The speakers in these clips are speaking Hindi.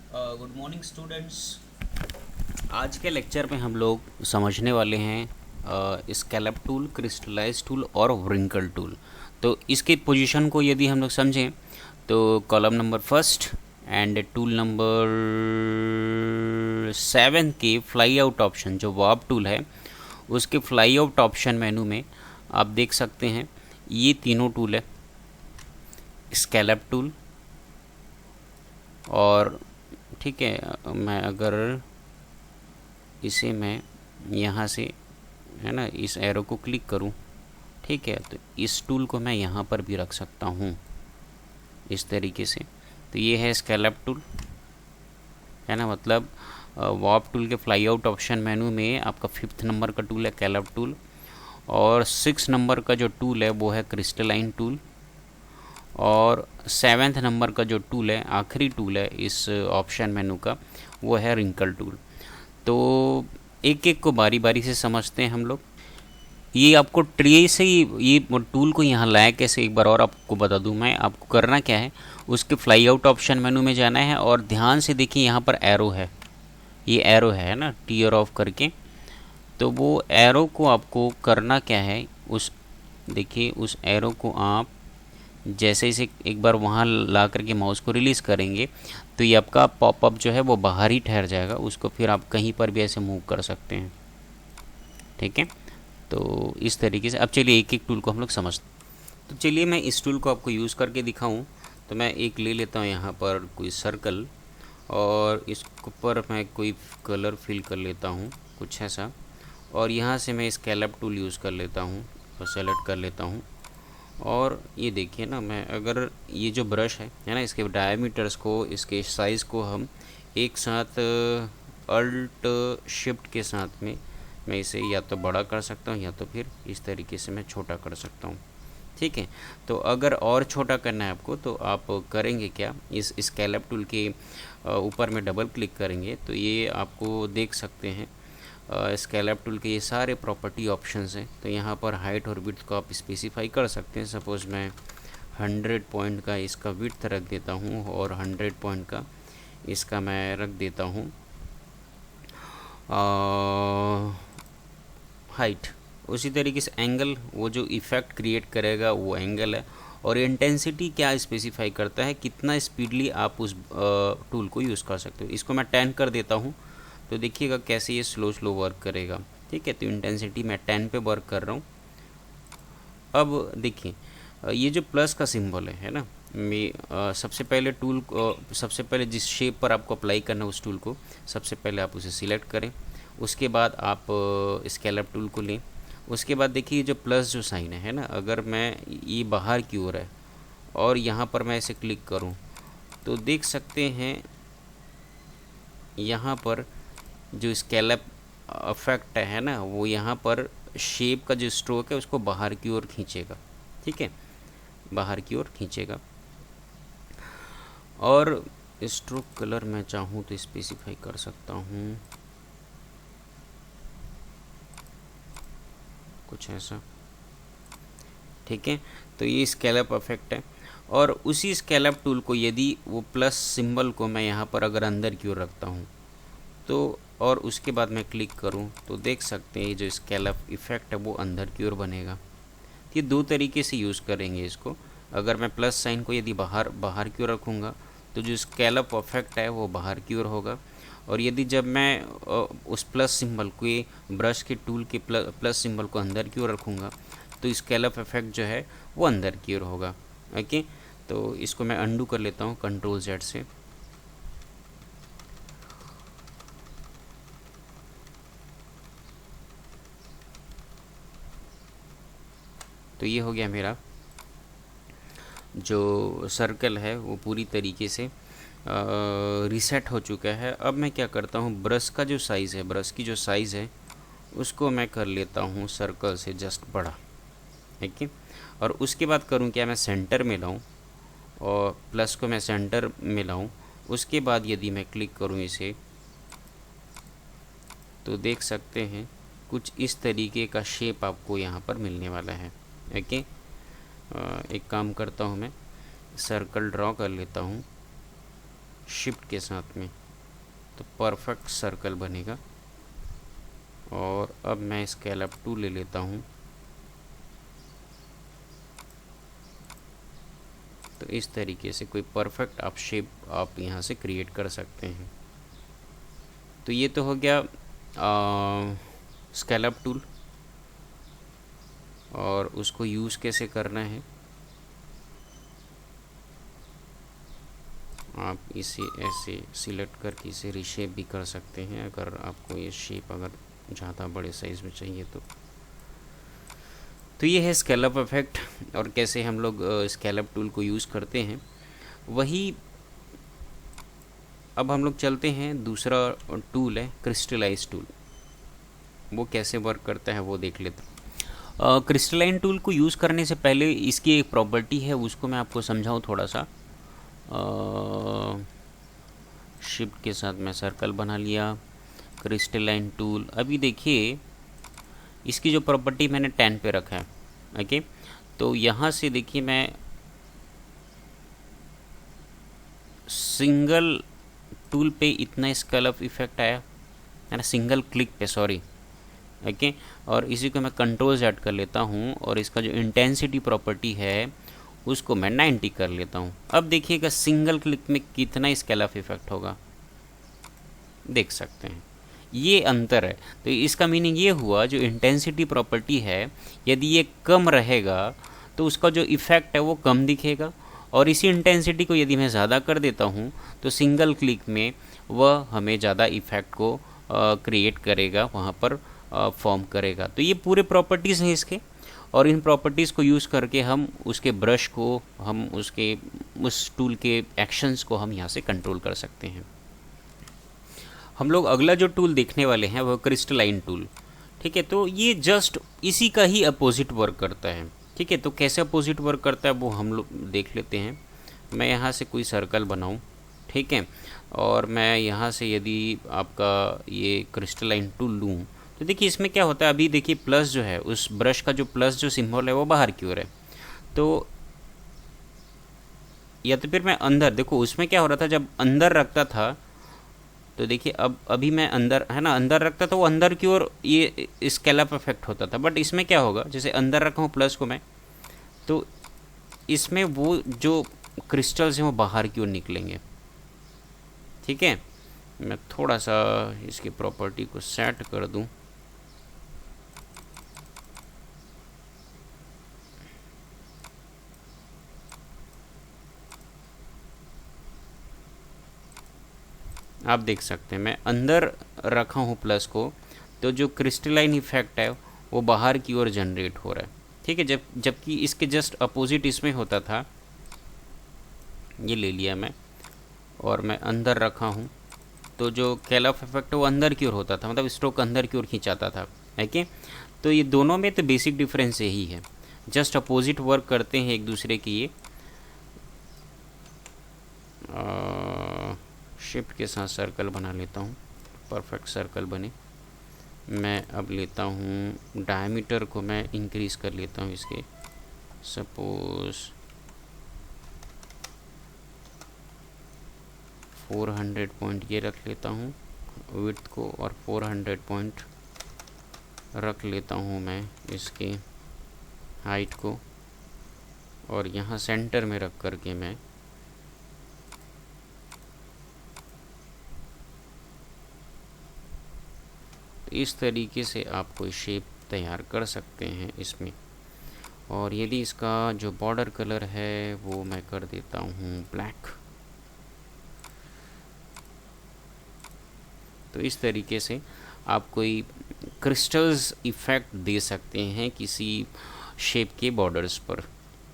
Good morning students. आज के लेक्चर में हम लोग समझने वाले हैं स्कैलप टूल, क्रिस्टलाइज टूल और व्रिंकल टूल। तो इसके पोजीशन को यदि हम लोग समझें तो column number first and tool number 7 के फ्लाई आउट ऑप्शन जो वार्प टूल है उसके फ्लाई आउट ऑप्शन मेनू में आप देख सकते हैं ये तीनों टूल है, स्कैलप टूल और ठीक है। मैं अगर इसे मैं यहाँ से है ना इस एरो को क्लिक करूँ, ठीक है, तो इस टूल को मैं यहाँ पर भी रख सकता हूँ इस तरीके से। तो ये है स्कैलप टूल, है ना, मतलब वार्प टूल के फ्लाई आउट ऑप्शन मेनू में आपका 5th नंबर का टूल है स्कैलप टूल और 6 नंबर का जो टूल है वो है क्रिस्टलाइन टूल और 7th नंबर का जो टूल है, आखिरी टूल है इस ऑप्शन मेनू का, वो है रिंकल टूल। तो एक एक को बारी बारी से समझते हैं हम लोग। ये आपको ट्री से ही ये टूल को यहाँ लाया कैसे, एक बार और आपको बता दूँ मैं। आपको करना क्या है, उसके फ्लाई आउट ऑप्शन मेनू में जाना है और ध्यान से देखिए यहाँ पर एरो है, ये एरो है ना टीयर ऑफ करके। तो वो एरो को आपको करना क्या है, उस देखिए उस एरो को आप जैसे इसे एक बार वहाँ ला करके माउस को रिलीज़ करेंगे तो ये आपका पॉपअप जो है वो बाहर ही ठहर जाएगा, उसको फिर आप कहीं पर भी ऐसे मूव कर सकते हैं, ठीक है। तो इस तरीके से अब चलिए एक एक टूल को हम लोग समझते हैं। तो चलिए मैं इस टूल को आपको यूज़ करके दिखाऊं। तो मैं एक ले लेता हूं यहाँ पर कोई सर्कल और इसके ऊपर मैं कोई कलर फिल कर लेता हूँ कुछ ऐसा, और यहाँ से मैं स्कैलप टूल यूज़ कर लेता हूँ और सेलेक्ट कर लेता हूँ। और ये देखिए ना, मैं अगर ये जो ब्रश है ना, इसके डायमीटर्स को, इसके साइज़ को हम एक साथ अल्ट शिफ्ट के साथ में मैं इसे या तो बड़ा कर सकता हूँ या तो फिर इस तरीके से मैं छोटा कर सकता हूँ, ठीक है। तो अगर और छोटा करना है आपको तो आप करेंगे क्या, इस स्कैलप टूल के ऊपर में डबल क्लिक करेंगे तो ये आपको देख सकते हैं स्कैलप टूल के ये सारे प्रॉपर्टी ऑप्शंस हैं। तो यहाँ पर हाइट और विड्थ को आप स्पेसिफाई कर सकते हैं। सपोज़ मैं 100 पॉइंट का इसका विड्थ रख देता हूँ और 100 पॉइंट का इसका मैं रख देता हूँ हाइट। उसी तरीके से एंगल, वो जो इफ़ेक्ट क्रिएट करेगा वो एंगल है। और इंटेंसिटी क्या स्पेसिफाई करता है, कितना स्पीडली आप उस टूल को यूज़ कर सकते हो। इसको मैं 10 कर देता हूँ तो देखिएगा कैसे ये स्लो स्लो वर्क करेगा, ठीक है। तो इंटेंसिटी मैं 10 पे वर्क कर रहा हूँ। अब देखिए ये जो प्लस का सिंबल है ना, मैं सबसे पहले टूल को, सबसे पहले जिस शेप पर आपको अप्लाई करना है उस टूल को सबसे पहले आप उसे सिलेक्ट करें। उसके बाद आप स्कैलप टूल को लें। उसके बाद देखिए जो प्लस जो साइन है ना, अगर मैं ये बाहर की ओर है और यहाँ पर मैं इसे क्लिक करूँ तो देख सकते हैं यहाँ पर जो स्कैलप इफेक्ट है ना, वो यहाँ पर शेप का जो स्ट्रोक है उसको बाहर की ओर खींचेगा, ठीक है, बाहर की ओर खींचेगा। और स्ट्रोक कलर मैं चाहूँ तो स्पेसिफाई कर सकता हूँ कुछ ऐसा, ठीक है। तो ये स्कैलप इफेक्ट है। और उसी स्कैलप टूल को यदि वो प्लस सिंबल को मैं यहाँ पर अगर अंदर की ओर रखता हूँ तो और उसके बाद मैं क्लिक करूँ तो देख सकते हैं ये जो स्कैलप इफेक्ट है वो अंदर की ओर बनेगा। ये दो तरीके से यूज़ करेंगे इसको। अगर मैं प्लस साइन को यदि बाहर की ओर रखूँगा तो जो स्कैलप इफेक्ट है वो बाहर की ओर होगा। और यदि जब मैं उस प्लस सिंबल को, ये ब्रश के टूल के प्लस सिंबल को अंदर की ओर रखूँगा तो स्कैलप इफेक्ट जो है वो अंदर की ओर होगा, ओके। तो इसको मैं अंडू कर लेता हूँ कंट्रोल जेड से। तो ये हो गया मेरा जो सर्कल है वो पूरी तरीके से रीसेट हो चुका है। अब मैं क्या करता हूँ, ब्रश का जो साइज़ है, ब्रश की जो साइज़ है उसको मैं कर लेता हूँ सर्कल से जस्ट बड़ा, ठीक है। और उसके बाद करूँ क्या, मैं सेंटर में लाऊँ और प्लस को मैं सेंटर में लाऊँ। उसके बाद यदि मैं क्लिक करूँ इसे तो देख सकते हैं कुछ इस तरीके का शेप आपको यहाँ पर मिलने वाला है, ओके। एक काम करता हूँ, मैं सर्कल ड्रॉ कर लेता हूँ शिफ्ट के साथ में, तो परफेक्ट सर्कल बनेगा। और अब मैं स्केल अप टूल ले लेता हूँ, तो इस तरीके से कोई परफेक्ट आप शेप आप यहाँ से क्रिएट कर सकते हैं। तो ये तो हो गया स्केल अप टूल, और उसको यूज़ कैसे करना है। आप इसे ऐसे सिलेक्ट करके इसे रीशेप भी कर सकते हैं, अगर आपको ये शेप अगर ज़्यादा बड़े साइज़ में चाहिए तो ये है स्केल अप इफेक्ट, और कैसे हम लोग स्केल अप टूल को यूज़ करते हैं। वही अब हम लोग चलते हैं, दूसरा टूल है क्रिस्टलाइज टूल। वो कैसे वर्क करता है वो देख लेते हैं। क्रिस्टलाइन टूल को यूज़ करने से पहले इसकी एक प्रॉपर्टी है, उसको मैं आपको समझाऊँ थोड़ा सा। शिफ्ट के साथ मैं सर्कल बना लिया, क्रिस्टलाइन टूल। अभी देखिए इसकी जो प्रॉपर्टी मैंने 10 पे रखा है, ओके। तो यहाँ से देखिए मैं सिंगल टूल पे इतना स्केल अप इफेक्ट आया है ना, सिंगल क्लिक पे, सॉरी, ओके। और इसी को मैं कंट्रोल Z कर लेता हूँ, और इसका जो इंटेंसिटी प्रॉपर्टी है उसको मैं 90 कर लेता हूँ। अब देखिएगा सिंगल क्लिक में कितना स्केल अप इफेक्ट होगा, देख सकते हैं, ये अंतर है। तो इसका मीनिंग ये हुआ, जो इंटेंसिटी प्रॉपर्टी है यदि ये कम रहेगा तो उसका जो इफ़ेक्ट है वो कम दिखेगा, और इसी इंटेंसिटी को यदि मैं ज़्यादा कर देता हूँ तो सिंगल क्लिक में वह हमें ज़्यादा इफ़ेक्ट को क्रिएट करेगा, वहाँ पर फॉर्म करेगा। तो ये पूरे प्रॉपर्टीज़ हैं इसके, और इन प्रॉपर्टीज़ को यूज़ करके हम उसके ब्रश को, हम उसके उस टूल के एक्शंस को हम यहाँ से कंट्रोल कर सकते हैं। हम लोग अगला जो टूल देखने वाले हैं वो क्रिस्टलाइन टूल, ठीक है। तो ये जस्ट इसी का ही अपोजिट वर्क करता है, ठीक है। तो कैसे अपोजिट वर्क करता है वो हम लोग देख लेते हैं। मैं यहाँ से कोई सर्कल बनाऊँ, ठीक है, और मैं यहाँ से यदि आपका ये क्रिस्टलाइन टूल लूँ, तो देखिए इसमें क्या होता है। अभी देखिए प्लस जो है, उस ब्रश का जो प्लस जो सिंबल है वो बाहर की ओर है, तो या तो फिर मैं अंदर, देखो उसमें क्या हो रहा था, जब अंदर रखता था तो देखिए अब अभी मैं अंदर, है ना, अंदर रखता था वो अंदर की ओर ये स्केल अप इफेक्ट होता था। बट इसमें क्या होगा, जैसे अंदर रखा हूँ प्लस को मैं, तो इसमें वो जो क्रिस्टल्स हैं वो बाहर की ओर निकलेंगे, ठीक है। मैं थोड़ा सा इसकी प्रॉपर्टी को सेट कर दूं, आप देख सकते हैं मैं अंदर रखा हूँ प्लस को, तो जो क्रिस्टलाइन इफेक्ट है वो बाहर की ओर जनरेट हो रहा है, ठीक है। जबकि इसके जस्ट अपोजिट इसमें होता था, ये ले लिया मैं और मैं अंदर रखा हूँ, तो जो स्केल अप इफेक्ट है वो अंदर की ओर होता था, मतलब स्ट्रोक अंदर की ओर खींचाता था, ओके। तो ये दोनों में तो बेसिक डिफरेंस यही है, जस्ट अपोजिट वर्क करते हैं एक दूसरे की। ये शिफ्ट के साथ सर्कल बना लेता हूँ, परफेक्ट सर्कल बने। मैं अब लेता हूँ डायमीटर को मैं इंक्रीज़ कर लेता हूँ इसके, सपोज़ 400 पॉइंट ये रख लेता हूँ विड्थ को, और 400 पॉइंट रख लेता हूँ मैं इसके हाइट को, और यहाँ सेंटर में रख करके मैं इस तरीके से आप कोई शेप तैयार कर सकते हैं इसमें। और यदि इसका जो बॉर्डर कलर है वो मैं कर देता हूँ ब्लैक। तो इस तरीके से आप कोई क्रिस्टल्स इफ़ेक्ट दे सकते हैं किसी शेप के बॉर्डर्स पर।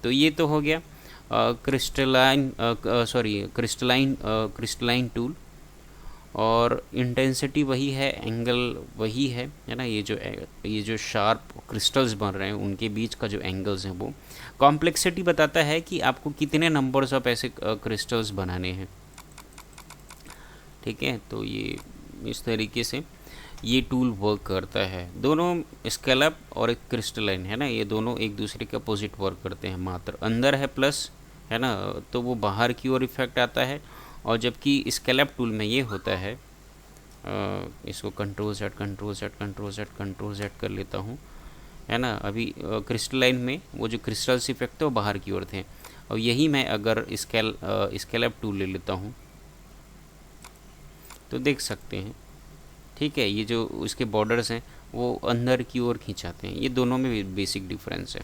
तो ये तो हो गया क्रिस्टलाइन टूल। और इंटेंसिटी वही है, एंगल वही है ना। ये जो शार्प क्रिस्टल्स बन रहे हैं उनके बीच का जो एंगल्स हैं वो कॉम्प्लेक्सिटी बताता है कि आपको कितने नंबर्स ऑफ ऐसे क्रिस्टल्स बनाने हैं, ठीक है। तो ये इस तरीके से ये टूल वर्क करता है। दोनों स्केलअप और एक क्रिस्टलाइन है ना, ये दोनों एक दूसरे के अपोजिट वर्क करते हैं। मात्र अंदर है प्लस, है ना, तो वो बाहर की ओर इफेक्ट आता है, और जबकि स्केलप टूल में ये होता है, इसको control Z control Z control Z control Z कर लेता हूँ, है ना। अभी क्रिस्टलाइन में वो जो क्रिस्टल्स इफेक्ट थे वो बाहर की ओर थे, और यही मैं अगर स्केलप टूल ले लेता हूँ तो देख सकते हैं, ठीक है, ये जो इसके बॉर्डर्स हैं वो अंदर की ओर खींचाते हैं। ये दोनों में बेसिक डिफरेंस है।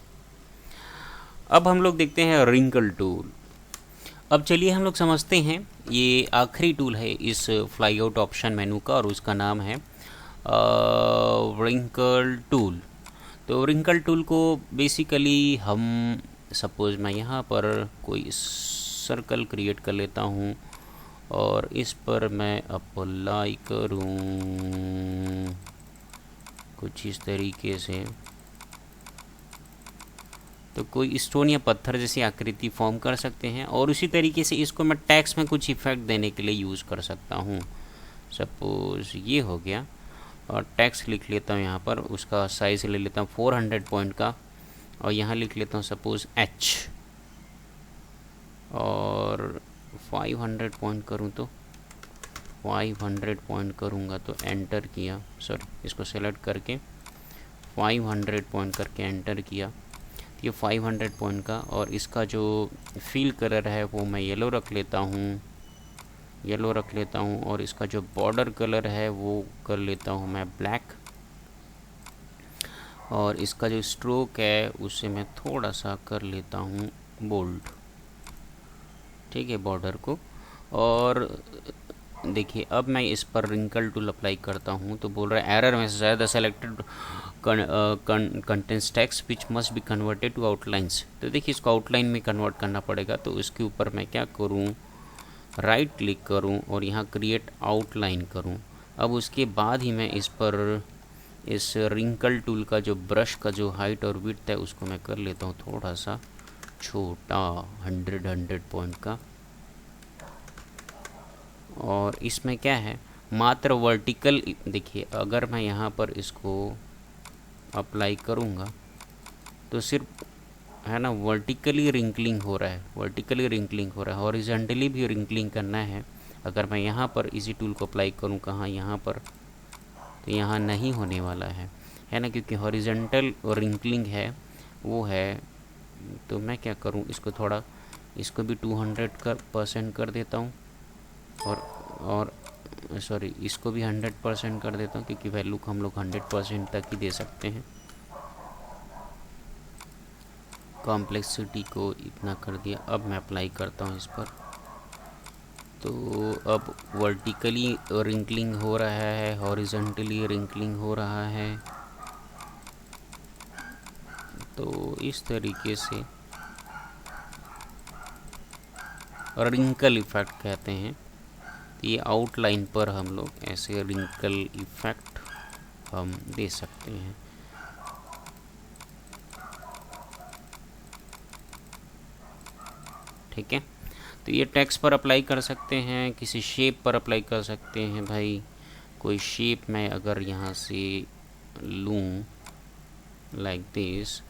अब हम लोग देखते हैं रिंकल टूल। अब चलिए हम लोग समझते हैं, ये आखिरी टूल है इस फ्लाई आउट ऑप्शन मेनू का, और उसका नाम है रिंकल टूल। तो रिंकल टूल को बेसिकली हम, सपोज मैं यहाँ पर कोई सर्कल क्रिएट कर लेता हूँ और इस पर मैं अप्लाई करूँ कुछ इस तरीके से, तो कोई स्टोन या पत्थर जैसी आकृति फॉर्म कर सकते हैं। और उसी तरीके से इसको मैं टेक्स्ट में कुछ इफेक्ट देने के लिए यूज़ कर सकता हूँ। सपोज ये हो गया, और टेक्स्ट लिख लेता हूँ यहाँ पर, उसका साइज़ ले लेता हूँ 400 पॉइंट का, और यहाँ लिख लेता हूँ सपोज H, और 500 पॉइंट करूँ तो 500 पॉइंट करूँगा तो एंटर किया, सॉरी इसको सेलेक्ट करके 500 पॉइंट करके एंटर किया। ये 500 पॉइंट का, और इसका जो फील कलर है वो मैं येलो रख लेता हूँ, और इसका जो बॉर्डर कलर है वो कर लेता हूँ मैं ब्लैक, और इसका जो स्ट्रोक है उसे मैं थोड़ा सा कर लेता हूँ बोल्ड, ठीक है, बॉर्डर को। और देखिए अब मैं इस पर रिंकल टूल अप्लाई करता हूँ तो बोल रहा है एरर मैसेज आया, the selected contents text which must be converted to outlines. तो देखिए इसको आउटलाइन में कन्वर्ट करना पड़ेगा, तो इसके ऊपर मैं क्या करूँ, राइट क्लिक करूँ और यहाँ क्रिएट आउटलाइन करूँ। अब उसके बाद ही मैं इस पर इस रिंकल टूल का जो ब्रश का जो हाइट और विड्थ है उसको मैं कर लेता हूँ थोड़ा सा छोटा, 100 पॉइंट का। और इसमें क्या है, मात्र वर्टिकल, देखिए अगर मैं यहाँ पर इसको अप्लाई करूँगा तो सिर्फ है ना वर्टिकली रिंकलिंग हो रहा है, हॉरिजॉन्टली भी रिंकलिंग करना है। अगर मैं यहाँ पर इसी टूल को अप्लाई करूँ कहाँ, यहाँ पर, तो यहाँ नहीं होने वाला है ना, क्योंकि हॉरिजॉन्टल रिंकलिंग है वो है। तो मैं क्या करूँ, इसको थोड़ा, इसको भी 200% कर देता हूँ, और सॉरी इसको भी 100% कर देता हूँ, क्योंकि वैल्यू को हम लोग 100% तक ही दे सकते हैं। कॉम्प्लेक्सिटी को इतना कर दिया। अब मैं अप्लाई करता हूँ इस पर, तो अब वर्टिकली रिंकलिंग हो रहा है, हॉरिजॉन्टली रिंकलिंग हो रहा है। तो इस तरीके से रिंकल इफेक्ट कहते हैं। ये आउटलाइन पर हम लोग ऐसे रिंकल इफेक्ट हम दे सकते हैं। ठीक है, तो ये टेक्स्ट पर अप्लाई कर सकते हैं, किसी शेप पर अप्लाई कर सकते हैं। भाई कोई शेप मैं अगर यहाँ से लूँ लाइक दिस,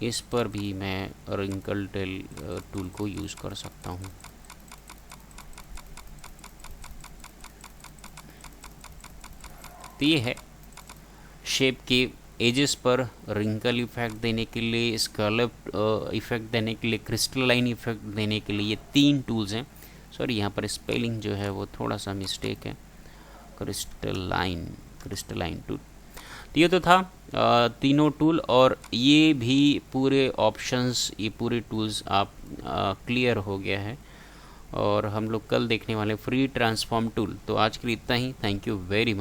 इस पर भी मैं रिंकल टूल को यूज़ कर सकता हूँ। तो ये है शेप के एजेस पर रिंकल इफेक्ट देने के लिए, स्कैलप इफेक्ट देने के लिए, क्रिस्टलाइन इफेक्ट देने के लिए, ये 3 टूल्स हैं। सॉरी यहाँ पर स्पेलिंग जो है वो थोड़ा सा मिस्टेक है, क्रिस्टलाइन टूल। तो ये तो था तीनों टूल, और ये भी पूरे ऑप्शंस, ये पूरे टूल्स आप क्लियर हो गया है। और हम लोग कल देखने वाले फ्री ट्रांसफॉर्म टूल। तो आज के लिए इतना ही। Thank you very much.